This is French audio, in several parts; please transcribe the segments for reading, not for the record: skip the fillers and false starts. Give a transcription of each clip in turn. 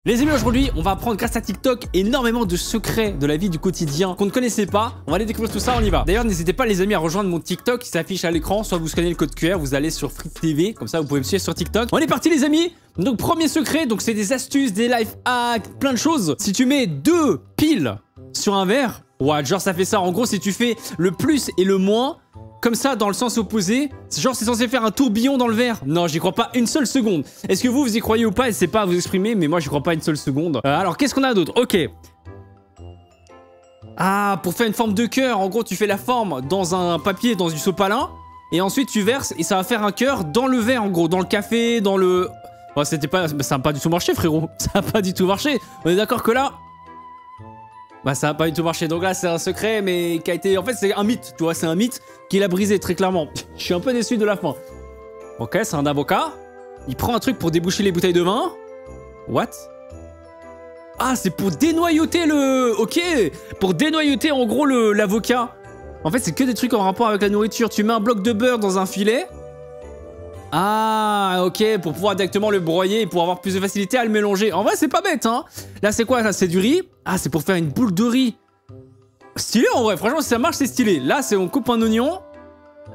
Les amis, aujourd'hui, on va apprendre grâce à TikTok énormément de secrets de la vie du quotidien qu'on ne connaissait pas. On va aller découvrir tout ça, on y va. D'ailleurs, n'hésitez pas les amis à rejoindre mon TikTok qui s'affiche à l'écran. Soit vous scannez le code QR, vous allez sur Free TV, comme ça vous pouvez me suivre sur TikTok. On est parti les amis. Donc premier secret, donc c'est des astuces, des life hacks, plein de choses. Si tu mets 2 piles sur un verre, ouais, genre ça fait ça. En gros, si tu fais le plus et le moins, comme ça, dans le sens opposé, genre c'est censé faire un tourbillon dans le verre. Non, j'y crois pas une seule seconde. Est-ce que vous y croyez ou pas? N'hésitez pas à vous exprimer, mais moi j'y crois pas une seule seconde. Alors qu'est-ce qu'on a d'autre? Ok. Ah, pour faire une forme de cœur, en gros tu fais la forme dans un papier, dans du sopalin, et ensuite tu verses et ça va faire un cœur dans le verre en gros, dans le café, dans le... Oh, c'était pas... Ça n'a pas du tout marché frérot, ça n'a pas du tout marché. On est d'accord que là... Bah ça a pas du tout marché, donc là c'est un secret mais qui a été... En fait c'est un mythe, tu vois, c'est un mythe qu'il a brisé très clairement. Je suis un peu déçu de la fin. Ok, c'est un avocat. Il prend un truc pour déboucher les bouteilles de vin. What? Ah, c'est pour dénoyauter le... Ok, pour dénoyauter en gros l'avocat. En fait c'est que des trucs en rapport avec la nourriture. Tu mets un bloc de beurre dans un filet. Ah, ok, pour pouvoir directement le broyer et pour avoir plus de facilité à le mélanger. En vrai, c'est pas bête, hein. Là, c'est quoi, ça? C'est du riz. Ah, c'est pour faire une boule de riz. Stylé, en vrai. Franchement, si ça marche, c'est stylé. Là, c'est on coupe un oignon.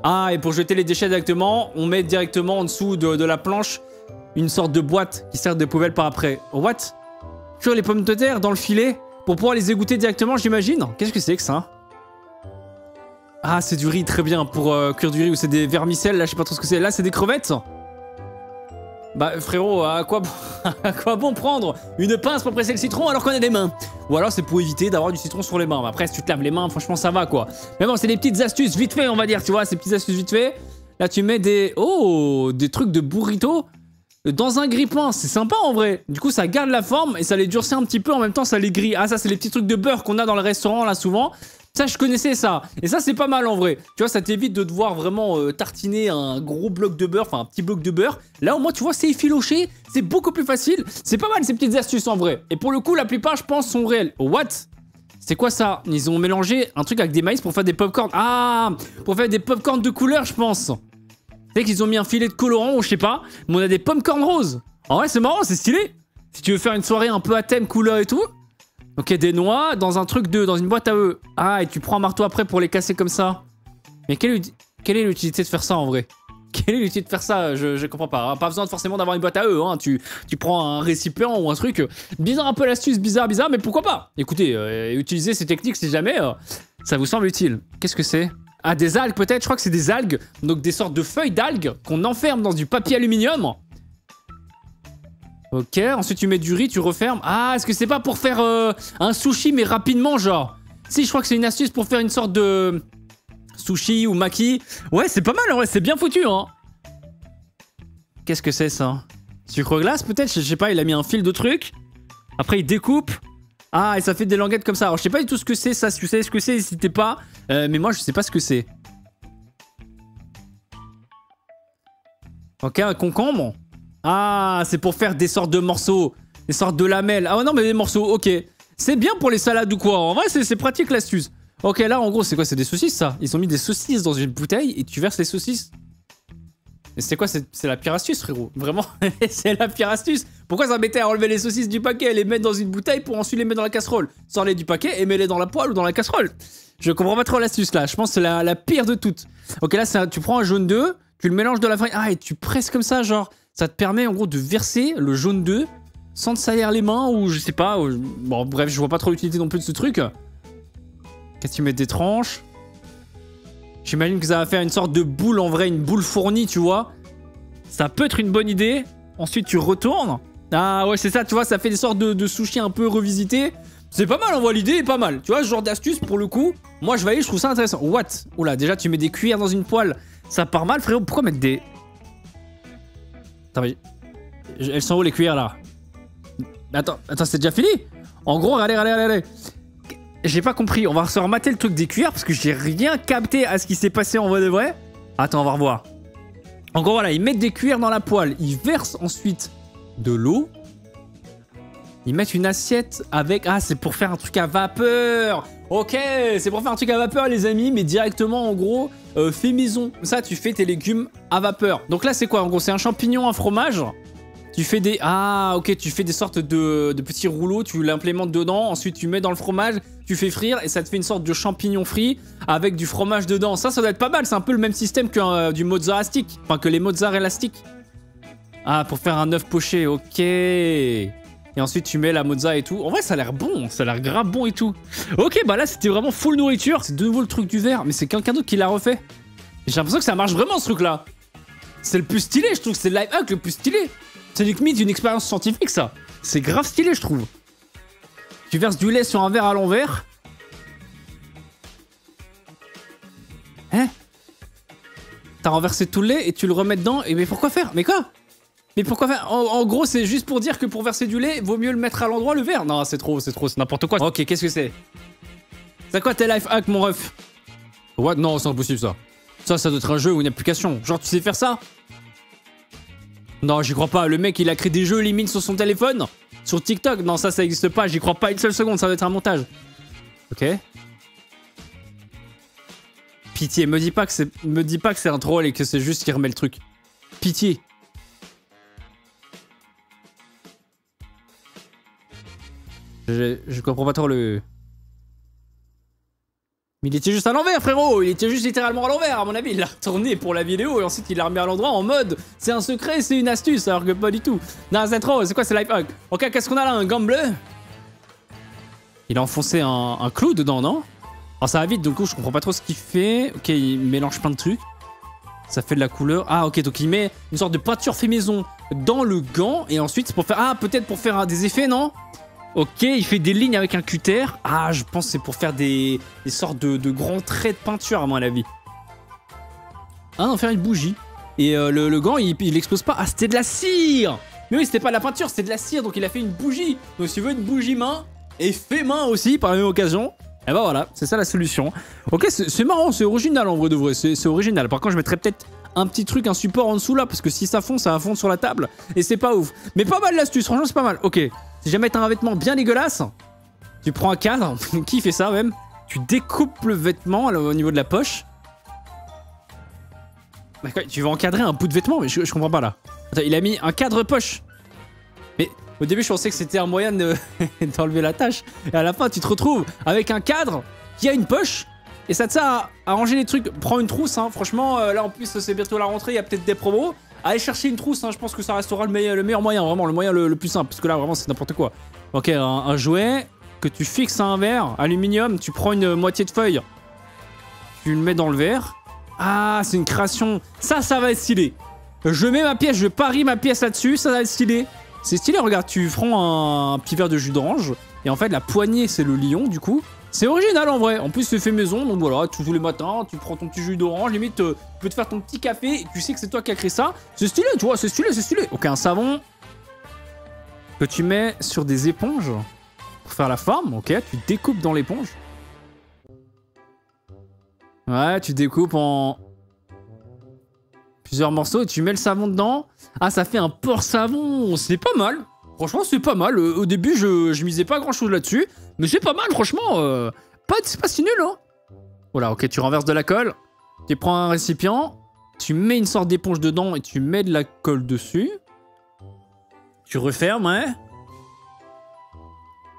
Ah, et pour jeter les déchets directement, on met directement en dessous de la planche une sorte de boîte qui sert de poubelle par après. What? Cuire les pommes de terre dans le filet pour pouvoir les égoutter directement, j'imagine. Qu'est-ce que c'est que ça? Ah, c'est du riz, très bien, pour cuire du riz, ou c'est des vermicelles, là, je sais pas trop ce que c'est. Là, c'est des crevettes. Bah, frérot, à quoi bon prendre une pince pour presser le citron alors qu'on a des mains? Ou alors, c'est pour éviter d'avoir du citron sur les mains. Après, si tu te laves les mains, franchement, ça va, quoi. Mais bon, c'est des petites astuces vite fait, on va dire, tu vois, ces petites astuces vite fait. Là, tu mets des... Oh, des trucs de burrito dans un grille-pain. C'est sympa, en vrai. Du coup, ça garde la forme et ça les durcit un petit peu. En même temps, ça les grille. Ah, ça, c'est les petits trucs de beurre qu'on a dans le restaurant, là, souvent. Ça, je connaissais ça. Et ça, c'est pas mal en vrai. Tu vois, ça t'évite de devoir vraiment tartiner un gros bloc de beurre, enfin un petit bloc de beurre. Là, au moins, tu vois, c'est effiloché. C'est beaucoup plus facile. C'est pas mal ces petites astuces en vrai. Et pour le coup, la plupart, je pense, sont réelles. What? C'est quoi ça? Ils ont mélangé un truc avec des maïs pour faire des popcorn. Ah, pour faire des popcorn de couleur, je pense. C'est qu'ils ont mis un filet de colorant ou je sais pas. Mais on a des popcorn roses. En vrai, c'est marrant, c'est stylé. Si tu veux faire une soirée un peu à thème couleur et tout. Ok, des noix dans un truc dans une boîte à œufs. Ah, et tu prends un marteau après pour les casser comme ça. Mais quelle est l'utilité de faire ça en vrai? Quelle est l'utilité de faire ça? Je comprends pas. Hein. Pas besoin forcément d'avoir une boîte à œufs. Hein. Tu prends un récipient ou un truc. Bizarre un peu l'astuce, bizarre, mais pourquoi pas? Écoutez, utilisez ces techniques si jamais ça vous semble utile. Qu'est-ce que c'est? Ah, des algues peut-être? Je crois que c'est des algues. Donc des sortes de feuilles d'algues qu'on enferme dans du papier aluminium. Ok, ensuite tu mets du riz, tu refermes. Ah, est-ce que c'est pas pour faire un sushi mais rapidement genre? Si, je crois que c'est une astuce pour faire une sorte de sushi ou maki. Ouais, c'est pas mal en vrai, c'est bien foutu hein. Qu'est-ce que c'est ça? Sucre glace peut-être? Je sais pas, il a mis un fil de truc. Après il découpe. Ah, et ça fait des languettes comme ça. Alors je sais pas du tout ce que c'est ça, si vous savez ce que c'est, n'hésitez pas. Mais moi je sais pas ce que c'est. Ok, un concombre. Ah, c'est pour faire des sortes de morceaux, des sortes de lamelles. Ah non, mais des morceaux, ok. C'est bien pour les salades ou quoi. En vrai, c'est pratique l'astuce. Ok, là, en gros, c'est quoi? C'est des saucisses, ça? Ils ont mis des saucisses dans une bouteille et tu verses les saucisses. Mais c'est quoi? C'est la pire astuce, frérot. Vraiment, c'est la pire astuce. Pourquoi ça m'était à enlever les saucisses du paquet et les mettre dans une bouteille pour ensuite les mettre dans la casserole? Sors-les du paquet et mets-les dans la poêle ou dans la casserole. Je comprends pas trop l'astuce, là. Je pense que c'est la pire de toutes. Ok, là, tu prends un jaune d'œuf, tu le mélanges de la farine. Ah, et tu presses comme ça, genre... Ça te permet en gros de verser le jaune d'œuf sans te salir les mains ou je sais pas. Bon bref, je vois pas trop l'utilité non plus de ce truc. Qu'est-ce que tu mets des tranches? J'imagine que ça va faire une sorte de boule en vrai, une boule fournie, tu vois. Ça peut être une bonne idée. Ensuite tu retournes. Ah ouais c'est ça, tu vois, ça fait des sortes de sushis un peu revisités. C'est pas mal en vrai, l'idée est pas mal. Tu vois, ce genre d'astuce pour le coup, moi je trouve ça intéressant. What? Oula, déjà tu mets des cuillères dans une poêle. Ça part mal frérot, pourquoi mettre des... Attends, mais... Elles sont où les cuillères là? Attends, c'est déjà fini? En gros, regardez. J'ai pas compris, on va se remater le truc des cuillères parce que j'ai rien capté à ce qui s'est passé en vrai de vrai. Attends, on va revoir. En gros, voilà, ils mettent des cuillères dans la poêle, ils versent ensuite de l'eau. Ils mettent une assiette avec... Ah, c'est pour faire un truc à vapeur. Ok, c'est pour faire un truc à vapeur les amis, mais directement en gros, fait maison. Ça, tu fais tes légumes à vapeur. Donc là, c'est quoi? En gros, c'est un champignon, un fromage. Tu fais des... Ah, ok, tu fais des sortes de petits rouleaux, tu l'implémentes dedans, ensuite tu mets dans le fromage, tu fais frire et ça te fait une sorte de champignon frit avec du fromage dedans. Ça doit être pas mal, c'est un peu le même système que du mozzarella stick, enfin que les mozzarella stick. Ah, pour faire un œuf poché, ok. Et ensuite tu mets la mozza et tout. En vrai, ça a l'air bon, ça a l'air grave bon et tout. Ok, bah là c'était vraiment full nourriture. C'est de nouveau le truc du verre, mais c'est quelqu'un d'autre qui l'a refait. J'ai l'impression que ça marche vraiment ce truc-là. C'est le plus stylé, je trouve que c'est le live hack le plus stylé. C'est limite une expérience scientifique, ça. C'est grave stylé, je trouve. Tu verses du lait sur un verre à l'envers. Hein? T'as renversé tout le lait et tu le remets dedans. Et mais pourquoi faire? Mais quoi? Mais pourquoi faire? En gros, c'est juste pour dire que pour verser du lait, vaut mieux le mettre à l'endroit, le verre. Non, c'est trop, c'est n'importe quoi. Ok, qu'est-ce que c'est? C'est quoi tes life hacks, mon ref? What? Non, c'est impossible, ça. Ça doit être un jeu ou une application. Genre, tu sais faire ça? Non, j'y crois pas. Le mec, il a créé des jeux limite sur son téléphone. Sur TikTok. Non, ça existe pas. J'y crois pas une seule seconde. Ça doit être un montage. Ok. Pitié, me dis pas que c'est un troll et que c'est juste qu'il remet le truc. Pitié. Je comprends pas trop le... Mais il était juste à l'envers, frérot. Il était juste littéralement à l'envers, à mon avis. Il l'a retourné pour la vidéo et ensuite il l'a remis à l'endroit en mode c'est un secret, c'est une astuce, alors que pas du tout. Non, c'est trop. C'est quoi ce life hack? Ok, qu'est-ce qu'on a là? Un gant bleu? Il a enfoncé un clou dedans, non? Alors ça va vite, du coup, je comprends pas trop ce qu'il fait. Ok, il mélange plein de trucs. Ça fait de la couleur. Ah, ok, donc il met une sorte de peinture fait maison dans le gant et ensuite c'est pour faire... Ah, peut-être pour faire des effets, non? Ok, il fait des lignes avec un cutter. Ah, je pense que c'est pour faire des sortes de grands traits de peinture, à mon avis. Ah non, faire une bougie. Et le gant, il explose pas. Ah, c'était de la cire. Mais oui, c'était pas de la peinture, c'était de la cire. Donc il a fait une bougie. Donc si tu veux une bougie main, et fait main aussi, par la même occasion, et bah voilà, c'est ça la solution. Ok, c'est marrant, c'est original en vrai de vrai. C'est original. Par contre, je mettrais peut-être un petit truc, un support en dessous là, parce que si ça fond, ça va fondre sur la table. Et c'est pas ouf. Mais pas mal l'astuce, franchement, c'est pas mal. Ok. Si jamais t'as un vêtement bien dégueulasse, tu prends un cadre, qui fait ça même, tu découpes le vêtement là, au niveau de la poche. Tu vas encadrer un bout de vêtement, mais je comprends pas là. Attends, il a mis un cadre poche. Mais au début, je pensais que c'était un moyen d'enlever la tâche. Et à la fin, tu te retrouves avec un cadre qui a une poche. Et ça te sert à ranger les trucs. Prends une trousse, hein. Franchement, là en plus, c'est bientôt la rentrée, il y a peut-être des promos. Allez chercher une trousse, hein, je pense que ça restera le meilleur moyen, vraiment, le moyen le plus simple, parce que là, vraiment, c'est n'importe quoi. Ok, un jouet que tu fixes à un verre, aluminium, tu prends une moitié de feuille, tu le mets dans le verre. Ah, c'est une création. Ça va être stylé. Je mets ma pièce, je parie ma pièce là-dessus, ça va être stylé. C'est stylé, regarde, tu prends un petit verre de jus d'orange, et en fait, la poignée, c'est le lion, du coup. C'est original en vrai, en plus c'est fait maison, donc voilà, tous les matins, tu prends ton petit jus d'orange, limite tu peux te faire ton petit café, et tu sais que c'est toi qui as créé ça. C'est stylé, tu vois, c'est stylé, c'est stylé. Ok, un savon que tu mets sur des éponges pour faire la forme, ok, tu découpes dans l'éponge. Ouais, tu découpes en plusieurs morceaux et tu mets le savon dedans. Ah, ça fait un porte-savon, c'est pas mal. Franchement, c'est pas mal. Au début, je misais pas grand-chose là-dessus. Mais c'est pas mal, franchement. C'est pas si nul, hein. Voilà, ok, tu renverses de la colle. Tu prends un récipient. Tu mets une sorte d'éponge dedans et tu mets de la colle dessus. Tu refermes, ouais.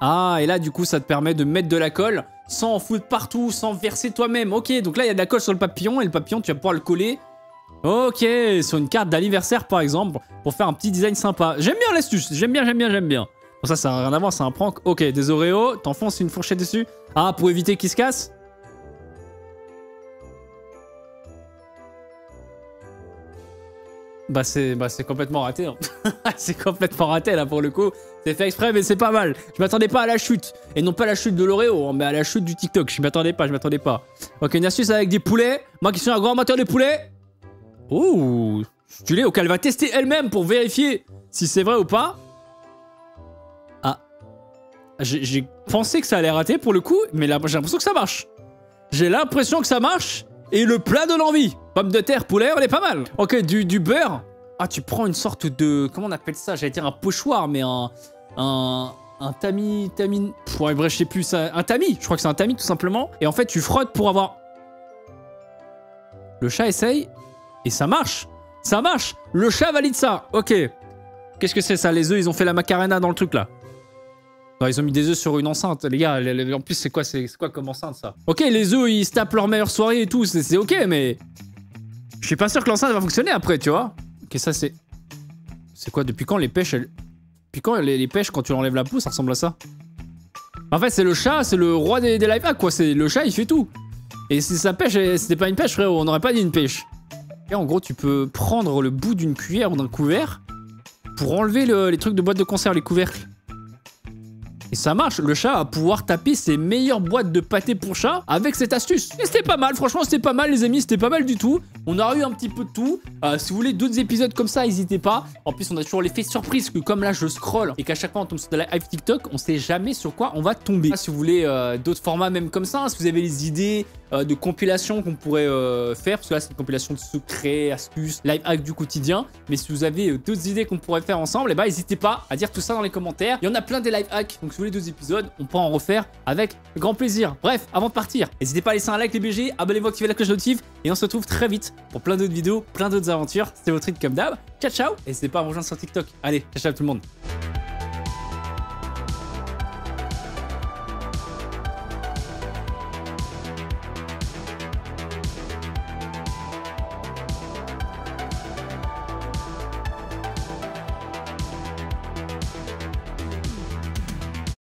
Ah, et là, du coup, ça te permet de mettre de la colle sans en foutre partout, sans verser toi-même. Ok, donc là, il y a de la colle sur le papillon et le papillon, tu vas pouvoir le coller. Ok, sur une carte d'anniversaire par exemple, pour faire un petit design sympa. J'aime bien l'astuce, j'aime bien. Bon ça n'a rien à voir, c'est un prank. Ok, des Oreos, t'enfonces une fourchette dessus. Ah, pour éviter qu'il se casse. Bah c'est complètement raté. Hein. C'est complètement raté là pour le coup. C'est fait exprès mais c'est pas mal. Je m'attendais pas à la chute. Et non pas la chute de l'Oreo, hein, mais à la chute du TikTok. Je m'attendais pas. Ok, une astuce avec des poulets. Moi qui suis un grand amateur de poulets. Ouh, stylé. Ok, elle va tester elle-même pour vérifier si c'est vrai ou pas. Ah. J'ai pensé que ça allait rater pour le coup, mais là, j'ai l'impression que ça marche. J'ai l'impression que ça marche. Et le plat de l'envie. Pomme de terre, poulet, on est pas mal. Ok, du beurre. Ah, tu prends une sorte de... Comment on appelle ça? J'allais dire un pochoir, mais un tamis... Ouais, bref, je sais plus. Ça, un tamis. Je crois que c'est un tamis, tout simplement. Et en fait, tu frottes pour avoir... Le chat essaye... Et ça marche. Ça marche. Le chat valide ça. Ok. Qu'est-ce que c'est ça? Les œufs, ils ont fait la macarena dans le truc là. Non, ils ont mis des œufs sur une enceinte, les gars. En plus, c'est quoi comme enceinte ça? Ok, les œufs, ils se tapent leur meilleure soirée et tout, c'est ok, mais je suis pas sûr que l'enceinte va fonctionner après, tu vois. Ok, ça c'est. C'est quoi? Depuis quand les pêches, Depuis quand les pêches, quand tu enlèves la peau, ça ressemble à ça? En fait, c'est le chat, c'est le roi des life hacks, quoi. C'est le chat, il fait tout. Et si ça pêche, c'était pas une pêche, frérot, on n'aurait pas dit une pêche. Et en gros, tu peux prendre le bout d'une cuillère ou d'un couvert pour enlever les trucs de boîte de conserve, les couvercles. Et ça marche, le chat va pouvoir taper ses meilleures boîtes de pâté pour chat avec cette astuce. Et c'était pas mal, franchement c'était pas mal les amis, c'était pas mal du tout. On aura eu un petit peu de tout. Si vous voulez d'autres épisodes comme ça, n'hésitez pas. En plus on a toujours l'effet surprise que comme là je scroll et qu'à chaque fois on tombe sur de la live TikTok, on sait jamais sur quoi on va tomber. Si vous voulez d'autres formats même comme ça, si vous avez les idées de compilation qu'on pourrait faire, parce que là c'est une compilation de secrets, astuces, live hack du quotidien. Mais si vous avez d'autres idées qu'on pourrait faire ensemble, et bah n'hésitez pas à dire tout ça dans les commentaires. Il y en a plein des live hacks, donc si vous voulez d'autres épisodes, on peut en refaire avec grand plaisir. Bref, avant de partir, n'hésitez pas à laisser un like les BG, abonnez-vous, activez la cloche de notif et on se retrouve très vite pour plein d'autres vidéos, plein d'autres aventures. C'était votre rythme comme d'hab. Ciao ciao, et n'hésitez pas à me rejoindre sur TikTok. Allez, ciao ciao tout le monde.